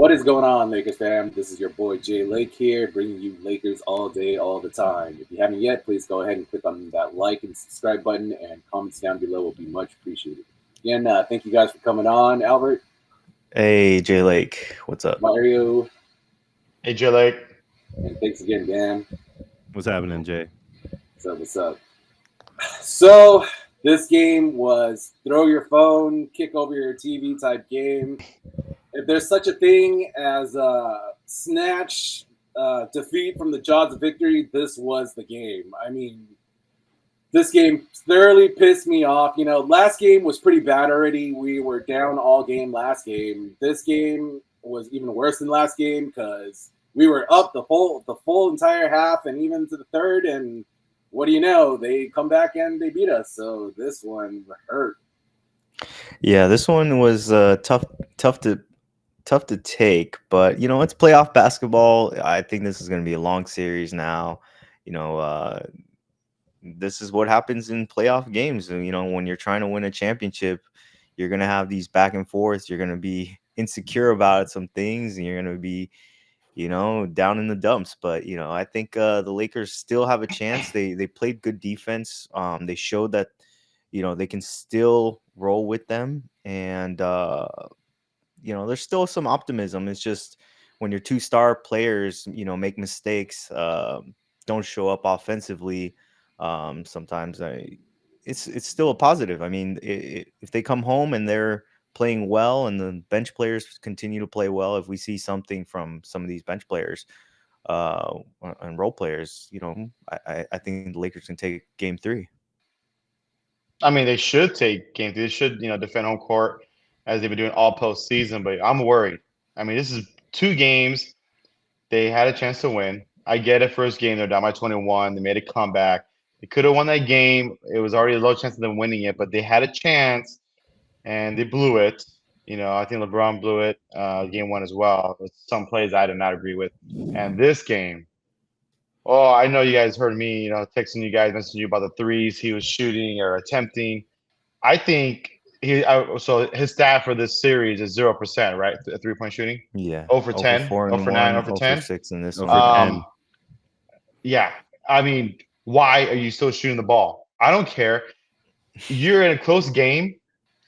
What is going on, Lakers fam? This is your boy Jay Lake here, bringing you Lakers all day, all the time. If you haven't yet, please go ahead and click on that like and subscribe button, and comments down below will be much appreciated. Again, thank you guys for coming on, Albert, Hey, Jay Lake, what's up? Mario, Hey, J Lake. and thanks again, Dan. What's happening, Jay? What's up? So, this game was throw your phone, kick over your TV type game. If there's such a thing as a snatch defeat from the jaws of victory, this was the game. I mean, this game thoroughly pissed me off. You know, last game was pretty bad already. We were down all game last game. This game was even worse than last game because we were up the full entire half and even to the third. And what do you know? They come back and they beat us. So this one hurt. Yeah, this one was tough to take, but it's playoff basketball. I think this is going to be a long series now. This is what happens in playoff games. When you're trying to win a championship, you're going to have these back and forths. You're going to be insecure about some things, and you're going to be, down in the dumps. But I think the Lakers still have a chance. They played good defense. They showed that they can still roll with them, and there's still some optimism. It's just when your two-star players make mistakes, don't show up offensively. Sometimes it's still a positive. I mean, if they come home and they're playing well and the bench players continue to play well, if we see something from some of these bench players and role players, I think the Lakers can take game 3. I mean, they should take game 3. They should, defend home court as they've been doing all postseason. But I'm worried. I mean, this is 2 games they had a chance to win. I get it. First game, they're down by 21. They made a comeback. They could have won that game. It was already a low chance of them winning it, but they had a chance and they blew it. I think LeBron blew it game 1 as well. With some plays I did not agree with. And this game, oh, I know you guys heard me, texting you guys, messaging you about the threes he was shooting or attempting. I think so his stat for this series is 0%, right? 3-point shooting. Yeah. 0 for 0 10, for 4 0 in for 9, 0 one, for 0 10. for 6 in this No, one. for 10. Yeah. I mean, why are you still shooting the ball? I don't care. You're in a close game.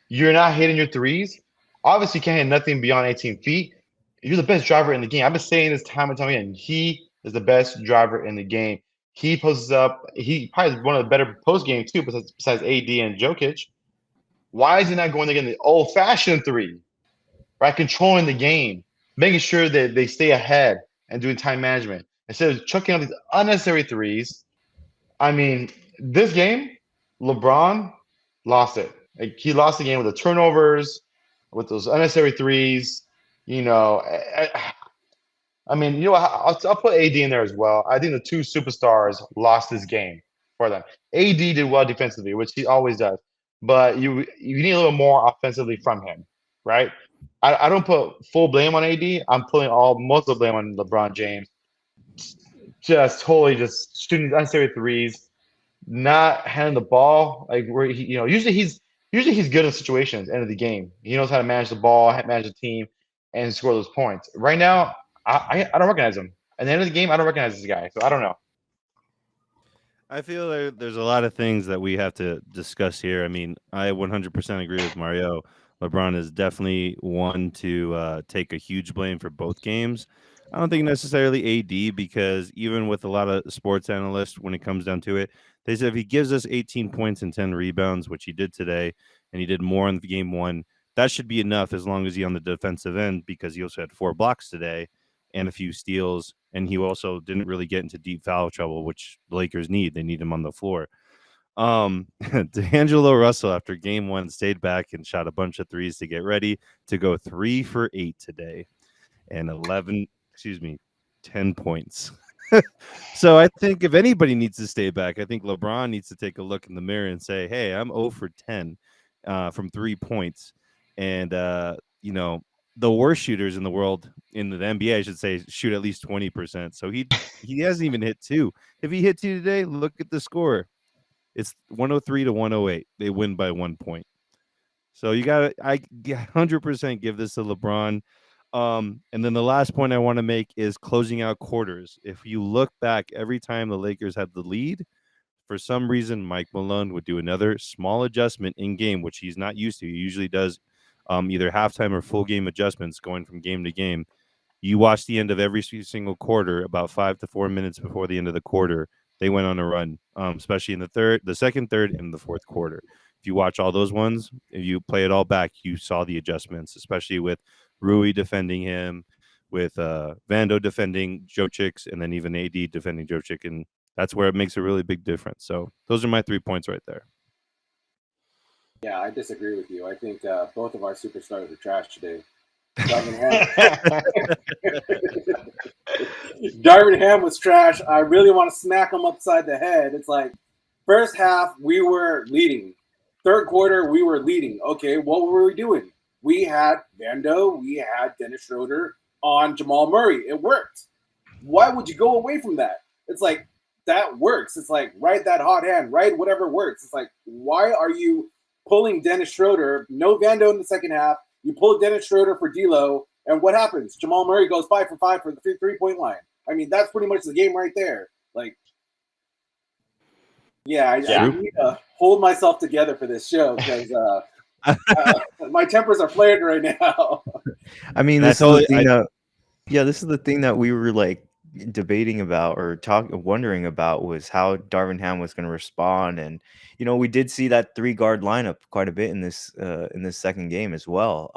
You're not hitting your threes. Obviously, you can't hit nothing beyond 18 feet. You're the best driver in the game. I've been saying this time and time again. He is the best driver in the game. He posts up. He probably is one of the better post game too, besides AD and Jokic. Why is he not going to get the old-fashioned three? Right, controlling the game, making sure that they stay ahead and doing time management instead of chucking out these unnecessary threes. I mean, this game, LeBron lost it. Like, he lost the game with the turnovers, with those unnecessary threes. I mean, I'll put AD in there as well. I think the 2 superstars lost this game for them. AD did well defensively, which he always does, but you need a little more offensively from him, right? I don't put full blame on AD. I'm putting most of the blame on LeBron James. Just totally just shooting unnecessary threes, not handling the ball like where usually he's good in situations. End of the game, he knows how to manage the ball, manage the team, and score those points. Right now, I don't recognize him. At the end of the game, I don't recognize this guy, so I don't know. I feel there's a lot of things that we have to discuss here. I mean, I 100% agree with Mario. LeBron is definitely one to take a huge blame for both games. I don't think necessarily AD, because even with a lot of sports analysts, when it comes down to it, they said if he gives us 18 points and 10 rebounds, which he did today, and he did more in game 1, that should be enough as long as he's on the defensive end, because he also had 4 blocks today and a few steals, and he also didn't really get into deep foul trouble, which the Lakers need. They need him on the floor. D'Angelo Russell, after game 1, stayed back and shot a bunch of threes to get ready to go 3 for 8 today, and 10 points. So I think if anybody needs to stay back, I think LeBron needs to take a look in the mirror and say, hey, I'm 0 for 10 from 3 points. And, the worst shooters in the world, in the NBA, I should say, shoot at least 20%. So he hasn't even hit 2. If he hit 2 today, look at the score. It's 103 to 108. They win by 1 point. So I 100% give this to LeBron. And then the last point I want to make is closing out quarters. If you look back, every time the Lakers had the lead, for some reason, Mike Malone would do another small adjustment in game, which he's not used to. He usually does either halftime or full game adjustments going from game to game. You watch the end of every single quarter, about 5 to 4 minutes before the end of the quarter, they went on a run, especially in the second, third, and the fourth quarter. If you watch all those ones, if you play it all back, you saw the adjustments, especially with Rui defending him, with Vando defending Jokic, and then even AD defending Jokic, and that's where it makes a really big difference. So those are my 3 points right there. Yeah, I disagree with you. I think both of our superstars are trash today. Darvin Ham was trash. I really want to smack him upside the head. It's like, first half, we were leading. Third quarter, we were leading. Okay, what were we doing? We had Vando, we had Dennis Schroeder on Jamal Murray. It worked. Why would you go away from that? It's like, that works. It's like, right that hot hand, right whatever works. It's like, why are you pulling Dennis Schroeder? No Vando in the second half. You pull Dennis Schroeder for D'Lo, and what happens? Jamal Murray goes 5 for 5 for the three-point line. I mean, that's pretty much the game right there. Like, I need to hold myself together for this show because my tempers are flared right now. I mean, this is the thing that we were like debating about or wondering about was how Darvin Ham was going to respond. And we did see that 3-guard lineup quite a bit in this second game as well.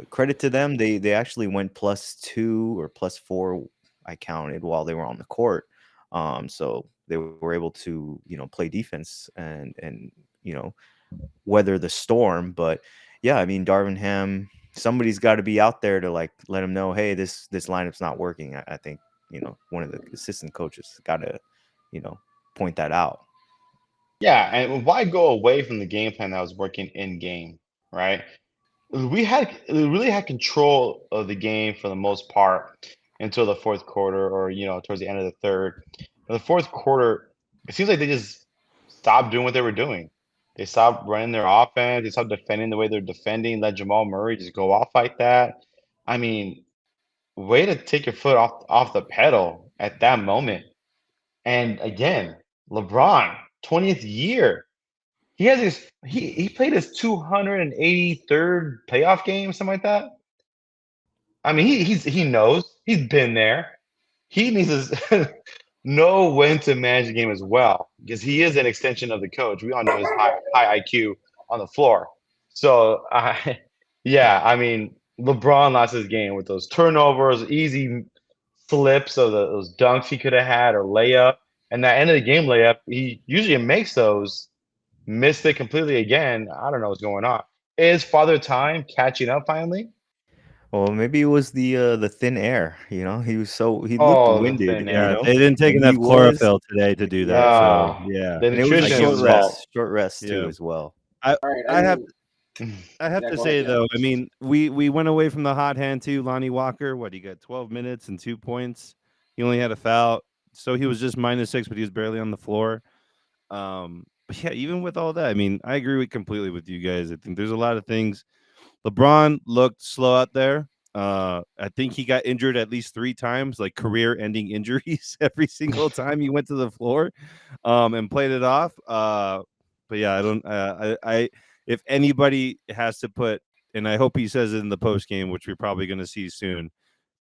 Credit to them, they actually went +2 or +4, I counted, while they were on the court. So they were able to play defense and weather the storm. But yeah, I mean, Darvin Ham, somebody's got to be out there to like let him know, hey, this lineup's not working. I think one of the assistant coaches got to point that out. Yeah, and why go away from the game plan that was working in game, right? We really had control of the game for the most part until the fourth quarter, or towards the end of the third. In the fourth quarter, it seems like they just stopped doing what they were doing. They stopped running their offense. They stopped defending the way they're defending. Let Jamal Murray just go off like that. I mean, way to take your foot off the pedal at that moment. And again, LeBron, 20th year. He has he played his 283rd playoff game, something like that. I mean, he knows. He's been there. He needs to know when to manage the game as well, because he is an extension of the coach. We all know his high IQ on the floor. So, I mean, LeBron lost his game with those turnovers, easy slips of those dunks he could have had, or layup. And that end of the game layup, he usually makes those. Missed it completely again. I don't know what's going on. Is Father Time catching up finally? Well, maybe it was the thin air. He looked winded. Yeah, they didn't take enough chlorophyll today to do that. So yeah, the nutrition was short rest too as well. I have to say though, I mean, we went away from the hot hand too. Lonnie Walker, he got 12 minutes and 2 points. He only had a foul, so he was just -6, but he was barely on the floor. But yeah, even with all that, I mean, I agree completely with you guys. I think there's a lot of things. LeBron looked slow out there. I think he got injured at least 3 times, like career-ending injuries every single time he went to the floor, and played it off. But yeah, I don't. I if anybody has to put, and I hope he says it in the post game, which we're probably going to see soon,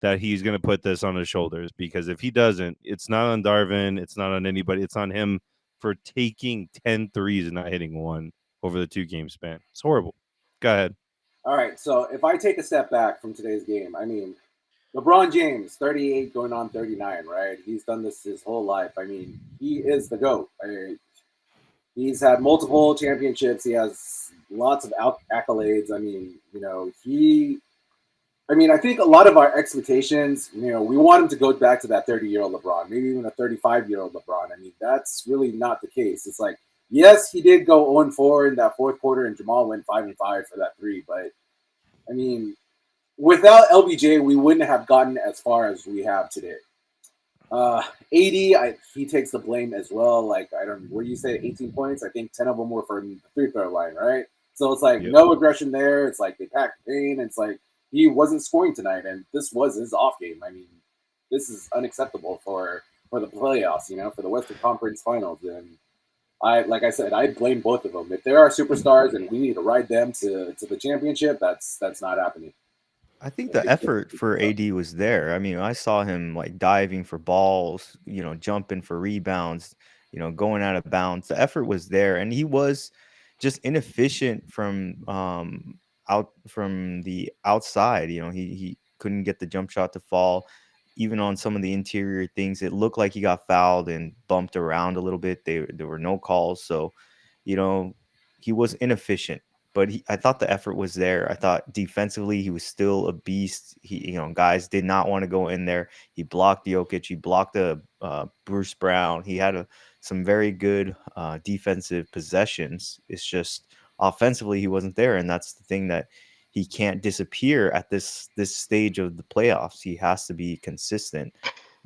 that he's going to put this on his shoulders, because if he doesn't, it's not on Darvin, it's not on anybody, it's on him for taking 10 threes and not hitting one over the 2-game span. It's horrible. Go ahead. All right, so if I take a step back from today's game, I mean, LeBron James, 38 going on 39, right? He's done this his whole life. I mean, he is the GOAT. He's had multiple championships. He has lots of accolades. I mean, I think a lot of our expectations, we want him to go back to that 30-year-old LeBron, maybe even a 35-year-old LeBron. I mean, that's really not the case. It's like, yes, he did go 0-4 in that fourth quarter, and Jamal went 5-5 for that 3. But, I mean, without LBJ, we wouldn't have gotten as far as we have today. AD, he takes the blame as well. Like, what do you say, 18 points? I think 10 of them were from the 3-throw line, right? So it's like no aggression there. It's like they packed the pain. It's like, he wasn't scoring tonight, and this was his off game. I mean, this is unacceptable for the playoffs, for the Western Conference Finals. And like I said, I blame both of them. If there are superstars and we need to ride them to the championship, that's not happening. I think the effort for AD was there. I mean, I saw him like diving for balls, jumping for rebounds, going out of bounds. The effort was there, and he was just inefficient from out from the outside. He couldn't get the jump shot to fall. Even on some of the interior things, it looked like he got fouled and bumped around a little bit. There were no calls, so he was inefficient. But I thought the effort was there. I thought defensively he was still a beast. Guys did not want to go in there. He blocked Jokic. He blocked Bruce Brown. He had some very good defensive possessions. It's just offensively he wasn't there, and that's the thing that he can't disappear at this stage of the playoffs. He has to be consistent,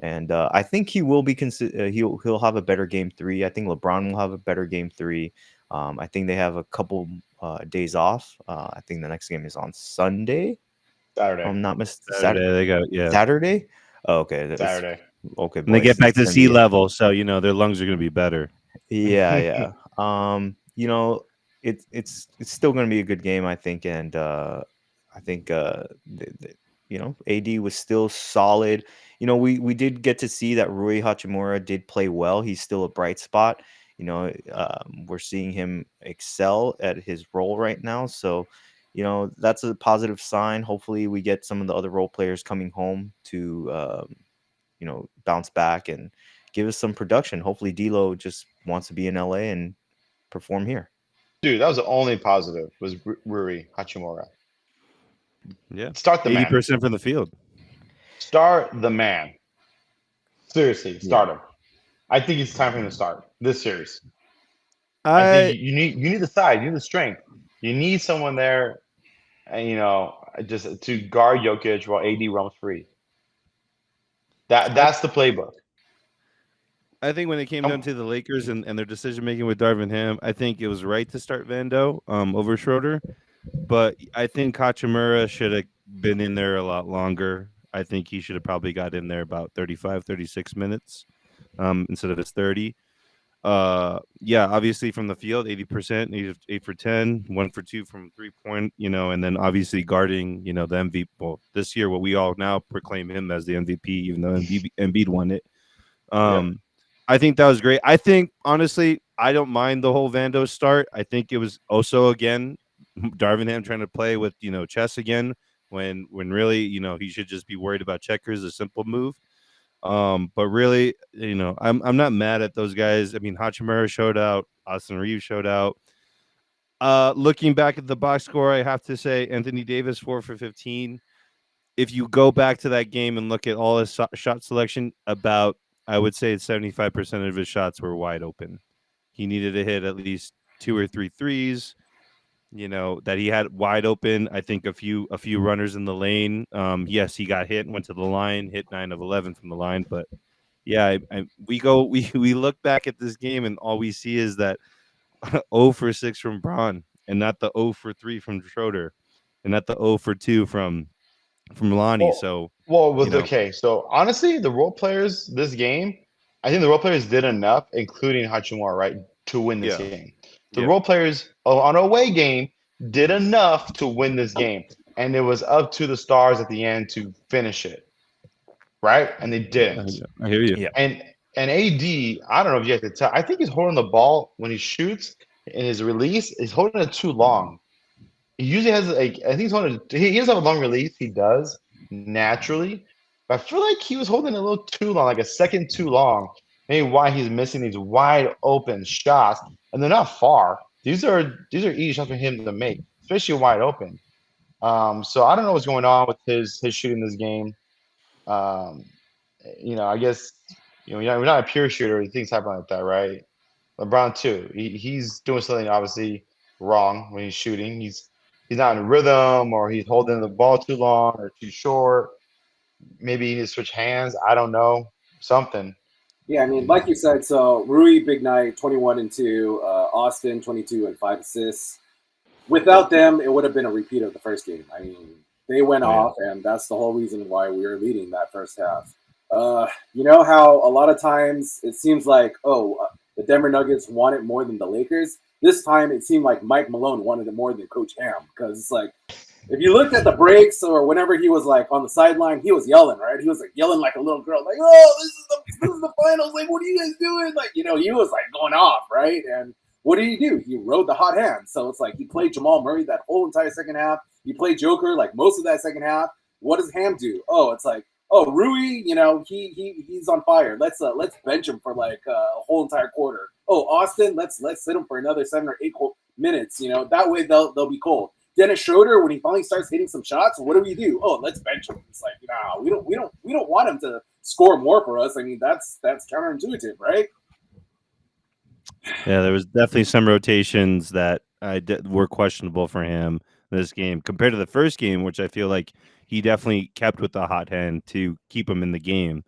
and I think he will be he'll have a better game 3. I think LeBron will have a better game 3. I think they have a couple days off. I think the next game is on Sunday. Saturday. I'm not mistaken. Saturday. They got Saturday. Oh, okay. Saturday. Okay. And they get back to sea level, so their lungs are going to be better. Yeah. It's still going to be a good game, I think, and I think AD was still solid. We did get to see that Rui Hachimura did play well. He's still a bright spot. We're seeing him excel at his role right now. So, that's a positive sign. Hopefully we get some of the other role players coming home to, bounce back and give us some production. Hopefully D'Lo just wants to be in LA and perform here. Dude, that was the only positive was Rui Hachimura. Yeah. Start the 80% from the field. Start the man. Seriously, start him. I think it's time for him to start this series. I think you need the side, you need the strength. You need someone there, just to guard Jokic while AD roams free. That's the playbook. I think when it came down to the Lakers and their decision making with Darvin Ham, I think it was right to start Vando over Schroeder. But I think Hachimura should have been in there a lot longer. I think he should have probably got in there about 35, 36 minutes instead of his 30. Obviously from the field, 80%, 8 for 10, 1 for 2 from 3-point, and then obviously guarding, the MVP. Well, this year, what we all now proclaim him as the MVP, even though Embiid won it. I think that was great. I think, honestly, I don't mind the whole Vando start. I think it was also, again, Darvin Ham trying to play with, chess again, when really, he should just be worried about checkers, a simple move. But really, I'm not mad at those guys. I mean, Hachimura showed out, Austin Reeves showed out. Looking back at the box score, I have to say Anthony Davis 4 for 15. If you go back to that game and look at all his shot selection, I would say 75% of his shots were wide open. He needed to hit at least 2 or 3 threes. That he had wide open. I think a few runners in the lane. Yes, he got hit and went to the line, hit 9 of 11 from the line. But yeah, we look back at this game and all we see is that 0 for 6 from Braun, and not the 0 for 3 from Schroeder, and not the 0 for 2 from Lonnie. Okay. So honestly, the role players this game, I think the role players did enough, including Hachimura, right, to win this game. The role players on a away game did enough to win this game, and it was up to the stars at the end to finish it, right? And they didn't. I hear you. Yeah. And AD, I don't know if you have to tell. I think he's holding the ball when he shoots in his release. He's holding it too long. He usually has I think he's holding. He does have a long release. He does naturally, but I feel like he was holding it a little too long, like a second too long. Maybe why he's missing these wide open shots, and they're not far. These are easy shots for him to make, especially wide open. So I don't know what's going on with his shooting this game. I guess we're not a pure shooter. Things happen like that, right? LeBron too. He's doing something obviously wrong when he's shooting. He's not in rhythm, or he's holding the ball too long or too short. Maybe he needs to switch hands. I don't know. Something. Yeah, I mean, like you said, so Rui, big night, 21 and 2. Austin, 22 and 5 assists. Without them, it would have been a repeat of the first game. I mean, they went Oh, yeah. off, and that's the whole reason why we were leading that first half. You know how a lot of times it seems like, the Denver Nuggets want it more than the Lakers. This time it seemed like Mike Malone wanted it more than Coach Ham, because it's like, if you looked at the breaks or whenever he was like on the sideline, he was yelling, right? He was like yelling like a little girl, like, "Oh, this is the finals! Like, what are you guys doing?" Like, he was like going off, right? And what did he do? He rode the hot hand. So it's like he played Jamal Murray that whole entire second half. He played Joker like most of that second half. What does Ham do? Oh, it's like, Rui, he's on fire. Let's bench him for like a whole entire quarter. Oh, Austin, let's sit him for another 7 or 8 minutes. That way they'll be cold. Dennis Schroeder, when he finally starts hitting some shots, what do? Oh, let's bench him. It's like, nah, we don't want him to score more for us. I mean, that's counterintuitive, right? Yeah, there was definitely some rotations that were questionable for him this game compared to the first game, which I feel like he definitely kept with the hot hand to keep him in the game.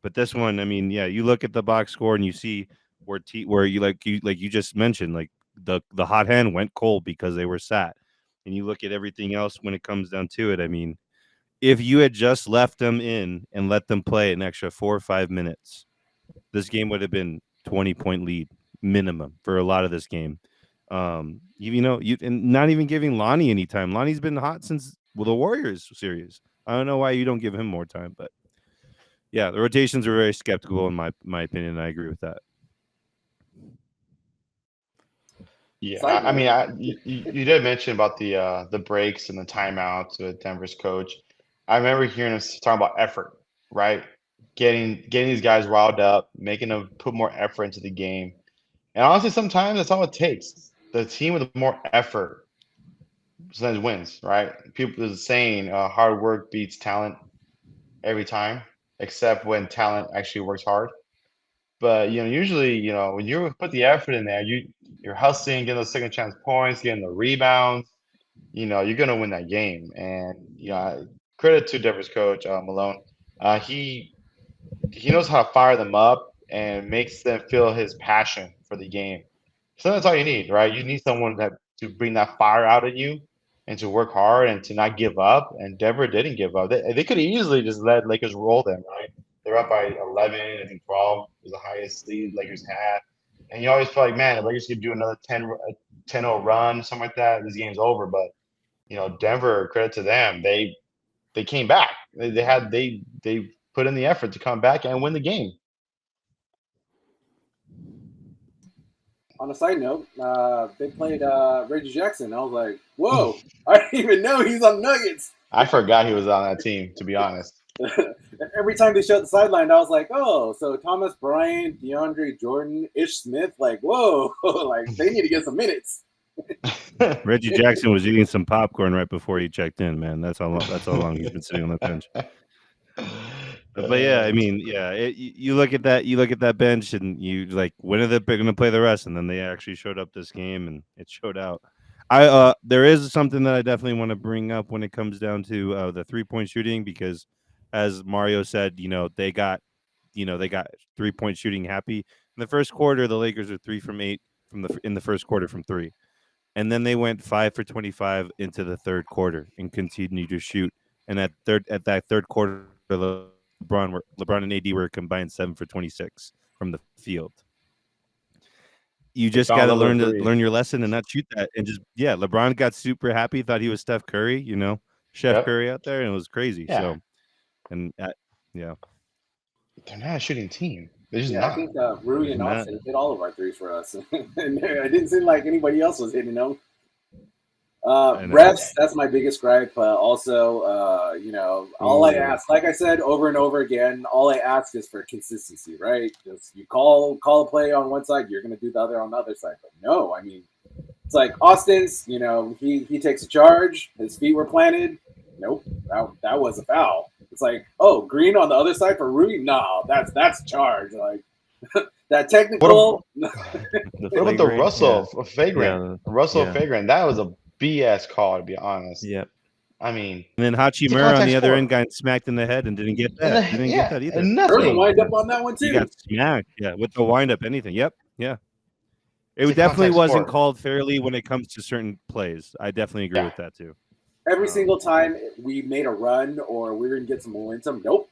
But this one, I mean, yeah, you look at the box score and you see where you just mentioned, like the hot hand went cold because they were sat. And you look at everything else when it comes down to it. I mean, if you had just left them in and let them play an extra 4 or 5 minutes, this game would have been 20-point lead minimum for a lot of this game. And not even giving Lonnie any time. Lonnie's been hot since the Warriors series. I don't know why you don't give him more time, but yeah, the rotations are very skeptical in my opinion. I agree with that. Yeah, I mean, you did mention about the breaks and the timeouts with Denver's coach. I remember hearing him talking about effort, right? Getting these guys riled up, making them put more effort into the game. And honestly, sometimes that's all it takes. The team with more effort sometimes wins, right? There's a saying, hard work beats talent every time, except when talent actually works hard. But usually, when you put the effort in there, you're hustling, getting those second chance points, getting the rebounds. You're gonna win that game. And credit to Denver's coach Malone. He knows how to fire them up and makes them feel his passion for the game. So that's all you need, right? You need someone to bring that fire out of you and to work hard and to not give up. And Denver didn't give up. They could easily just let Lakers roll them, right? They're up by 11, I think 12 was the highest lead Lakers had. And you always feel like, man, the Lakers could do another 10-0 run, something like that. This game's over. But Denver, credit to them, they came back. They put in the effort to come back and win the game. On a side note, they played Reggie Jackson. I was like, whoa, I didn't even know he's on Nuggets. I forgot he was on that team, to be honest. Every time they showed the sideline, I was like, oh, so Thomas Bryant, DeAndre Jordan, Ish Smith, like, whoa, like they need to get some minutes. Reggie Jackson was eating some popcorn right before he checked in, man. That's how long he's been sitting on the bench. But yeah, I mean, yeah, you look at that bench and you like, when are they going to play the rest? And then they actually showed up this game and it showed out. There is something that I definitely want to bring up when it comes down to the 3-point shooting, because as Mario said, they got 3-point shooting happy. In the first quarter, the Lakers are 3 from 8 in the first quarter from 3. And then they went 5 for 25 into the third quarter and continued to shoot. And at that third quarter, LeBron and AD were combined 7 for 26 from the field. You just got to learn your lesson and not shoot that. And LeBron got super happy, thought he was Steph Curry, Chef Curry out there, and it was crazy. Yeah. So, and they're not a shooting team. They're just not. I think Rui and Austin hit all of our threes for us. And it didn't seem like anybody else was hitting them. Refs, that's my biggest gripe. Also, all I ask, like I said over and over again, all I ask is for consistency, right? Just you call a play on one side, you're going to do the other on the other side. But no, I mean, it's like Austin's, he takes a charge, his feet were planted. Nope, that was a foul. It's like, Green on the other side for Rui? No, that's a charge. Like that technical. What about the Russell Flagrant? Flagrant, that was a BS call, to be honest. Yep. I mean, and then Hachimura on the other end got smacked in the head and didn't get that. Didn't get that either. There's a wind up on that one too. He got smacked. Yeah, with the wind up, anything. Yep. Yeah. It definitely wasn't called fairly when it comes to certain plays. I definitely agree with that too. Every single time we made a run or we were gonna get some momentum, nope.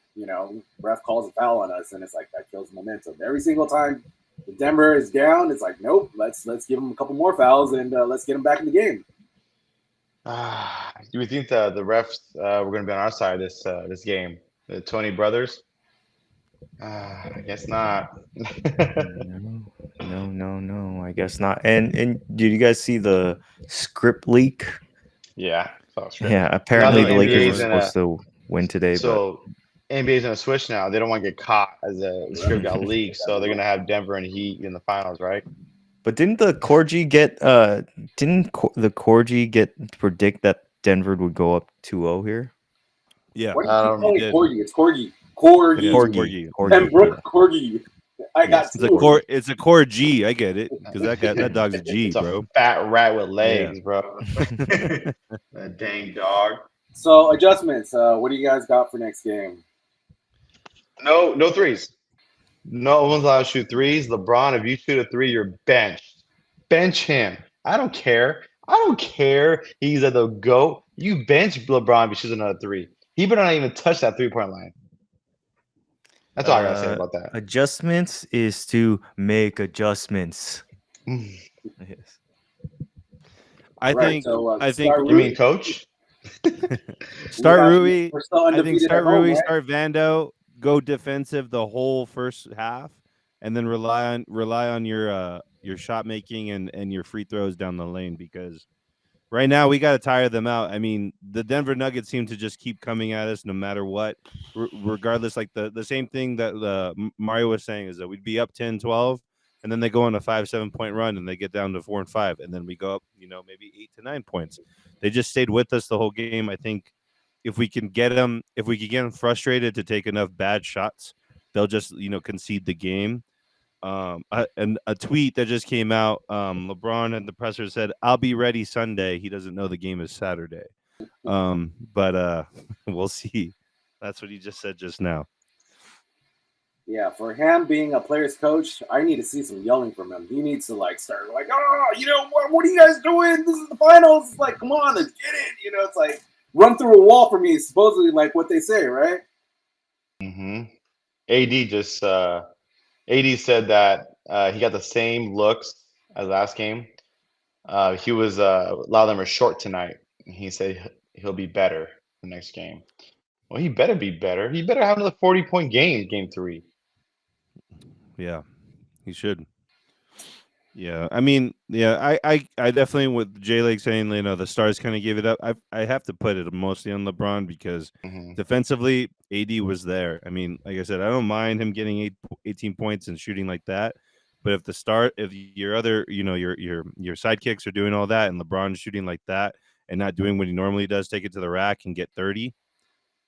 Ref calls a foul on us, and it's like that kills momentum. Every single time the Denver is down, it's like, nope. Let's give them a couple more fouls and let's get them back in the game. Do we think the refs were going to be on our side this game? The Tony brothers? I guess not. No. I guess not. And did you guys see the script leak? Yeah. Yeah. Apparently, the Lakers were NBA's supposed to win today, So NBA's going to switch now. They don't want to get caught as the script got leaked, so they're going to have Denver and Heat in the finals, right? but didn't the Corgi get predict that Denver would go up 2-0 here? Yeah. What do you keep calling did. Corgi? It's Corgi. Corgi. Pembroke Corgi. I got It's a core. It's a core G. I get it because that dog's a G, It's a bro. fat rat with legs, bro. That dang dog. So adjustments. What do you guys got for next game? No threes. No one's allowed to shoot threes. LeBron, if you shoot a three, you're benched. Bench him. I don't care. He's at the GOAT. You bench LeBron if he shoots another three. He better not even touch that 3-point line. That's all I gotta say about that. Adjustments is to make adjustments. Yes. I think. start You mean Rui. coach? Start Rui. We're still I think undefeated start at home, Rui, right? start Vando, go defensive the whole first half, and then rely on your shot making and your free throws down the lane because right now we got to tire them out. I mean, the Denver Nuggets seem to just keep coming at us no matter what, regardless. Like the same thing that Mario was saying is that we'd be up 10-12, and then they go on a 5-7 point run and they get down to 4 and 5, and then we go up, maybe 8 to 9 points. They just stayed with us the whole game. I think if we can get them frustrated to take enough bad shots, they'll just concede the game. And a tweet that just came out, LeBron and the presser said, "I'll be ready Sunday." He doesn't know the game is Saturday, but we'll see. That's what he just said just now. Yeah, for him being a player's coach, I need to see some yelling from him. He needs to start what are you guys doing? This is the finals. It's like, come on, let's get it. It's like run through a wall for me, supposedly like what they say, right? Mm-hmm. AD said that he got the same looks as last game. He was a lot of them are short tonight. He said he'll be better the next game. Well, he better be better. He better have another 40-point game 3. Yeah, he should. Yeah, I mean, yeah, I definitely with J Lake saying the Stars kind of gave it up. I have to put it mostly on LeBron because defensively, AD was there. I mean, like I said, I don't mind him getting 18 points and shooting like that. But if your other, your sidekicks are doing all that and LeBron's shooting like that and not doing what he normally does, take it to the rack and get 30.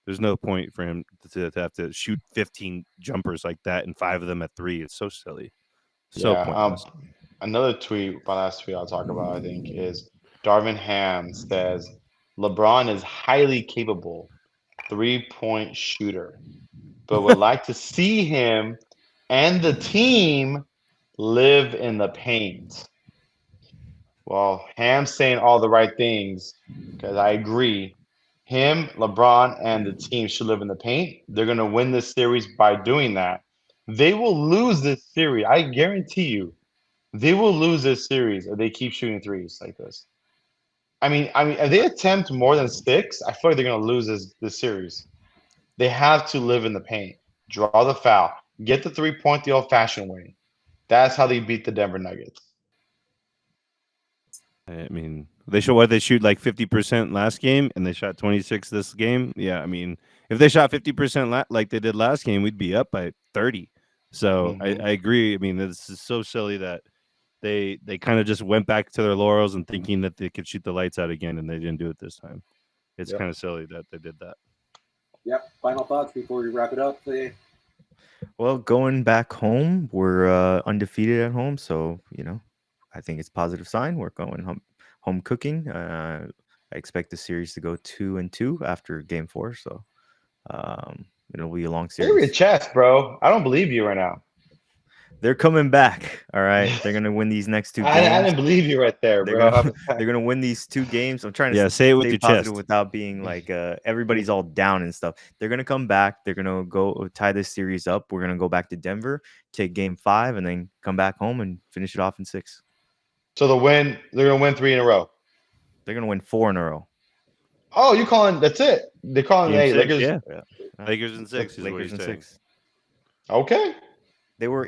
There's no point for him to have to shoot 15 jumpers like that and 5 of them at 3. It's so silly. So pointless. Another tweet, my last tweet I'll talk about, I think, is Darvin Ham says LeBron is highly capable 3-point shooter, but would like to see him and the team live in the paint. Well, Ham's saying all the right things because I agree. Him, LeBron, and the team should live in the paint. They're going to win this series by doing that. They will lose this series. I guarantee you. They will lose this series if they keep shooting threes like this. I mean, if they attempt more than 6, I feel like they're going to lose this series. They have to live in the paint, draw the foul, get the 3-point the old-fashioned way. That's how they beat the Denver Nuggets. I mean, they shoot like 50% last game, and they shot 26 this game. Yeah, I mean, if they shot 50% like they did last game, we'd be up by 30. So I agree. I mean, this is so silly that they kind of just went back to their laurels and thinking that they could shoot the lights out again, and they didn't do it this time. It's kind of silly that they did that. Yep. Final thoughts before we wrap it up today. Well, going back home, we're undefeated at home, so I think it's a positive sign. We're going home cooking. I expect the series to go 2-2 after Game 4, so it'll be a long series. You're your chest, bro. I don't believe you right now. They're coming back. All right, they're gonna win these next 2 I games. didn't believe you right there, They're bro. gonna they're gonna win these 2 games. I'm trying to Yeah, say it with stay your positive chest. without being like everybody's all down and stuff. They're gonna come back. They're gonna go tie this series up. We're gonna go back to Denver, take Game 5, and then come back home and finish it off in 6. So they're gonna win 3 in a row. They're gonna win 4 in a row. Oh, you calling? That's it. They're calling. Game Hey, 6, Lakers. yeah. Lakers in 6 is what Lakers you're in saying. 6. Okay. They were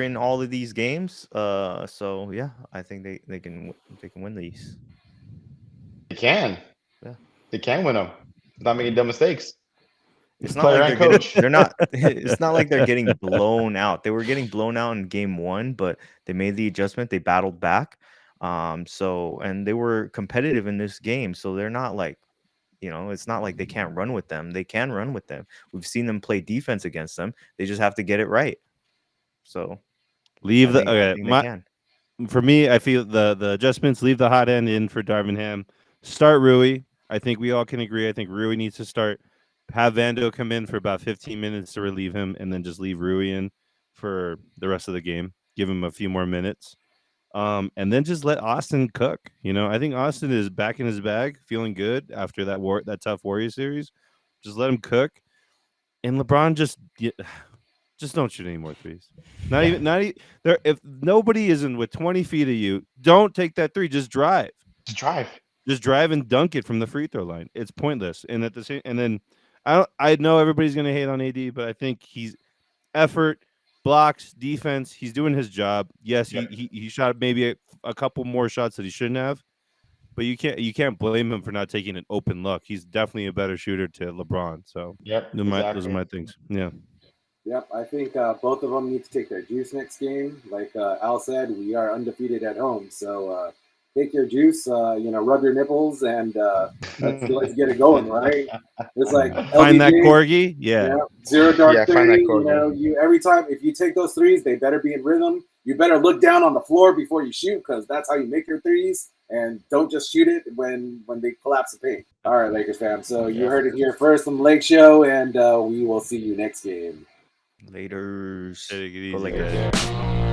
in all of these games. So yeah, I think they can win these. They can. Yeah. They can win them. Not making dumb mistakes. It's not Player like and they're coach. getting, they're not. It's not like they're getting blown out. They were getting blown out in Game 1, but they made the adjustment. They battled back. So and they were competitive in this game. So they're not like, it's not like they can't run with them. They can run with them. We've seen them play defense against them. They just have to get it right. So Leave I the think okay. they can. For me, I feel the adjustments. Leave the hot end in for Darvin Ham. Start Rui. I think we all can agree. I think Rui needs to start. Have Vando come in for about 15 minutes to relieve him, and then just leave Rui in for the rest of the game. Give him a few more minutes, and then just let Austin cook. I think Austin is back in his bag, feeling good after that tough Warrior series. Just let him cook, and LeBron just don't shoot any more threes. Not even there. If nobody isn't with 20 feet of you, don't take that 3. Just drive. Just drive and dunk it from the free throw line. It's pointless. And at the same, and then I know everybody's gonna hate on AD, but I think he's effort, blocks, defense. He's doing his job. Yes, he shot maybe a couple more shots that he shouldn't have, but you can't blame him for not taking an open look. He's definitely a better shooter to LeBron. So those are my things. Yeah. Yep, I think both of them need to take their juice next game. Like Al said, we are undefeated at home, so take your juice, rub your nipples, and let's get it going, right? It's like find that LBJ, corgi, yeah. Zero dark 30. Find that corgi. You every time if you take those threes, they better be in rhythm. You better look down on the floor before you shoot, because that's how you make your threes. And don't just shoot it when they collapse the paint. All right, Lakers fam. So you heard it here first on the Lake Show, and we will see you next game. Laters. Take it Go easy, Lakers. guys.